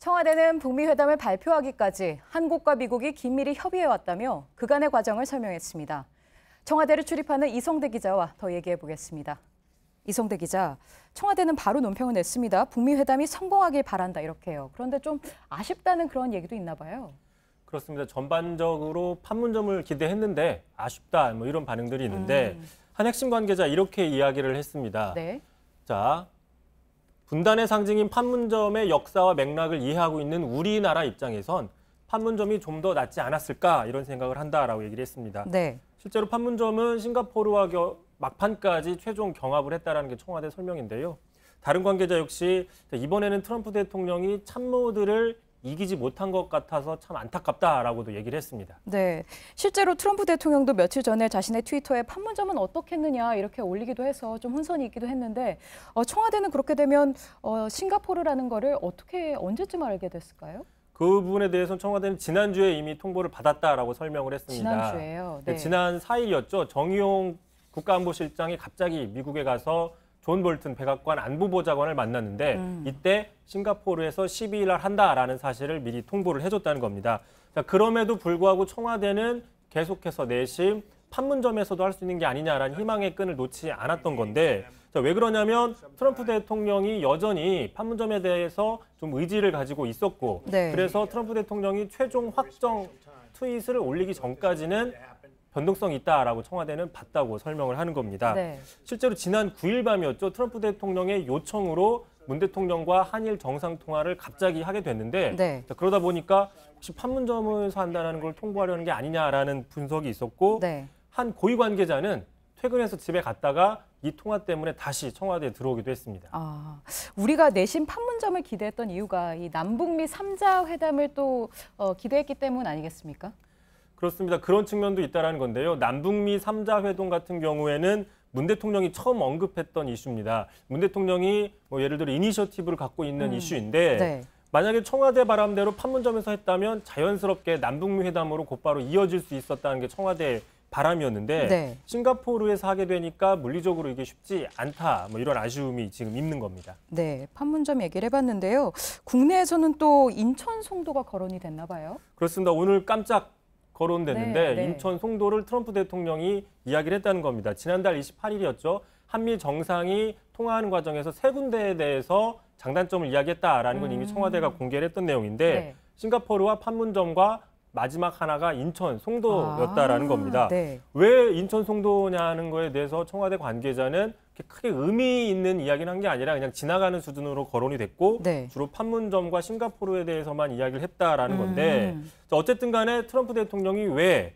청와대는 북미 회담을 발표하기까지 한국과 미국이 긴밀히 협의해왔다며 그간의 과정을 설명했습니다. 청와대를 출입하는 이성대 기자와 더 얘기해보겠습니다. 이성대 기자, 청와대는 바로 논평을 냈습니다. 북미 회담이 성공하길 바란다 이렇게요. 그런데 좀 아쉽다는 그런 얘기도 있나 봐요. 그렇습니다. 전반적으로 판문점을 기대했는데 아쉽다 이런 반응들이 있는데 한 핵심 관계자 이렇게 이야기를 했습니다. 네. 자, 분단의 상징인 판문점의 역사와 맥락을 이해하고 있는 우리나라 입장에선 판문점이 좀 더 낫지 않았을까 이런 생각을 한다라고 얘기를 했습니다. 네. 실제로 판문점은 싱가포르와 막판까지 최종 경합을 했다라는 게 청와대 설명인데요. 다른 관계자 역시 이번에는 트럼프 대통령이 참모들을 이기지 못한 것 같아서 참 안타깝다라고도 얘기를 했습니다. 네, 실제로 트럼프 대통령도 며칠 전에 자신의 트위터에 판문점은 어떻겠느냐 이렇게 올리기도 해서 좀 혼선이 있기도 했는데 청와대는 그렇게 되면 싱가포르라는 거를 언제쯤 알게 됐을까요? 그 부분에 대해서는 청와대는 지난주에 이미 통보를 받았다라고 설명을 했습니다. 지난주에요? 네. 지난 4일이었죠. 정의용 국가안보실장이 갑자기 미국에 가서 존 볼튼 백악관 안보보좌관을 만났는데 이때 싱가포르에서 12일 날 한다라는 사실을 미리 통보를 해줬다는 겁니다. 자, 그럼에도 불구하고 청와대는 계속해서 내심 판문점에서도 할 수 있는 게 아니냐라는 희망의 끈을 놓지 않았던 건데 자, 왜 그러냐면 트럼프 대통령이 여전히 판문점에 대해서 좀 의지를 가지고 있었고 네. 그래서 트럼프 대통령이 최종 확정 트윗을 올리기 전까지는 변동성이 있다라고 청와대는 봤다고 설명을 하는 겁니다. 네. 실제로 지난 9일 밤이었죠. 트럼프 대통령의 요청으로 문 대통령과 한일 정상통화를 갑자기 하게 됐는데 네. 자, 그러다 보니까 혹시 판문점에서 한다는 걸 통보하려는 게 아니냐라는 분석이 있었고 네. 한 고위 관계자는 퇴근해서 집에 갔다가 이 통화 때문에 다시 청와대에 들어오기도 했습니다. 우리가 내심 판문점을 기대했던 이유가 이 남북미 3자 회담을 또 기대했기 때문 아니겠습니까? 그렇습니다. 그런 측면도 있다는 건데요. 남북미 3자 회동 같은 경우에는 문 대통령이 처음 언급했던 이슈입니다. 문 대통령이 예를 들어 이니셔티브를 갖고 있는 이슈인데 네. 만약에 청와대 바람대로 판문점에서 했다면 자연스럽게 남북미 회담으로 곧바로 이어질 수 있었다는 게 청와대의 바람이었는데 네. 싱가포르에서 하게 되니까 물리적으로 이게 쉽지 않다. 이런 아쉬움이 지금 있는 겁니다. 네, 판문점 얘기를 해봤는데요. 국내에서는 또 인천 송도가 거론이 됐나 봐요. 그렇습니다. 오늘 깜짝 거론됐는데 네. 인천 송도를 트럼프 대통령이 이야기를 했다는 겁니다. 지난달 28일이었죠. 한미 정상이 통화하는 과정에서 세 군데에 대해서 장단점을 이야기했다라는 건 이미 청와대가 공개를 했던 내용인데 네. 싱가포르와 판문점과 마지막 하나가 인천 송도였다라는 겁니다. 네. 왜 인천 송도냐는 거에 대해서 청와대 관계자는 크게 의미 있는 이야기를 한 게 아니라 그냥 지나가는 수준으로 거론이 됐고 네. 주로 판문점과 싱가포르에 대해서만 이야기를 했다라는 건데 어쨌든 간에 트럼프 대통령이 왜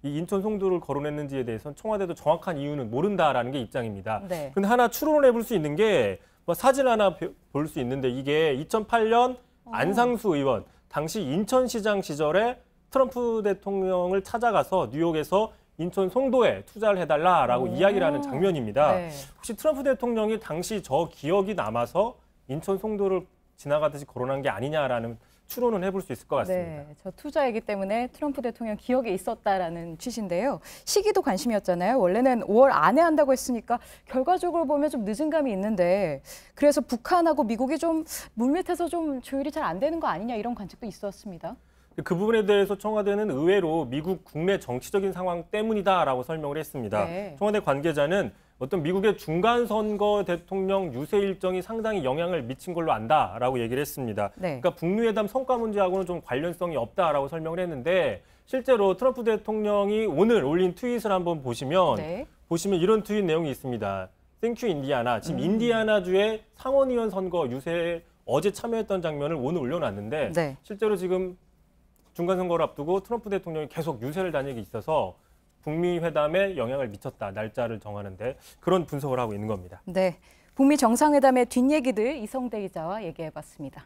이 인천 송도를 거론했는지에 대해서는 청와대도 정확한 이유는 모른다라는 게 입장입니다. 네. 근데 하나 추론을 해볼 수 있는 게 사진 하나 볼 수 있는데 이게 2008년 안상수 의원 당시 인천시장 시절에 트럼프 대통령을 찾아가서 뉴욕에서 인천 송도에 투자를 해달라라고 이야기를 하는 장면입니다. 네. 혹시 트럼프 대통령이 당시 저 기억이 남아서 인천 송도를 지나가듯이 거론한 게 아니냐라는 추론은 해볼 수 있을 것 같습니다. 네, 저 투자이기 때문에 트럼프 대통령 기억에 있었다라는 취지인데요. 시기도 관심이었잖아요. 원래는 5월 안에 한다고 했으니까 결과적으로 보면 좀 늦은 감이 있는데 그래서 북한하고 미국이 좀 물밑에서 좀 조율이 잘 안 되는 거 아니냐 이런 관측도 있었습니다. 그 부분에 대해서 청와대는 의외로 미국 국내 정치적인 상황 때문이다라고 설명을 했습니다. 네. 청와대 관계자는 어떤 미국의 중간선거 대통령 유세 일정이 상당히 영향을 미친 걸로 안다라고 얘기를 했습니다. 네. 그러니까 북미회담 성과 문제하고는 좀 관련성이 없다라고 설명을 했는데 실제로 트럼프 대통령이 오늘 올린 트윗을 한번 보시면 이런 트윗 내용이 있습니다. Thank you, 인디아나. 지금 인디아나주의 상원의원 선거 유세에 어제 참여했던 장면을 오늘 올려놨는데 네. 실제로 지금 중간선거를 앞두고 트럼프 대통령이 계속 유세를 다니고 있어서 북미 회담에 영향을 미쳤다. 날짜를 정하는데 그런 분석을 하고 있는 겁니다. 네, 북미 정상회담의 뒷얘기들 이성대 기자와 얘기해봤습니다.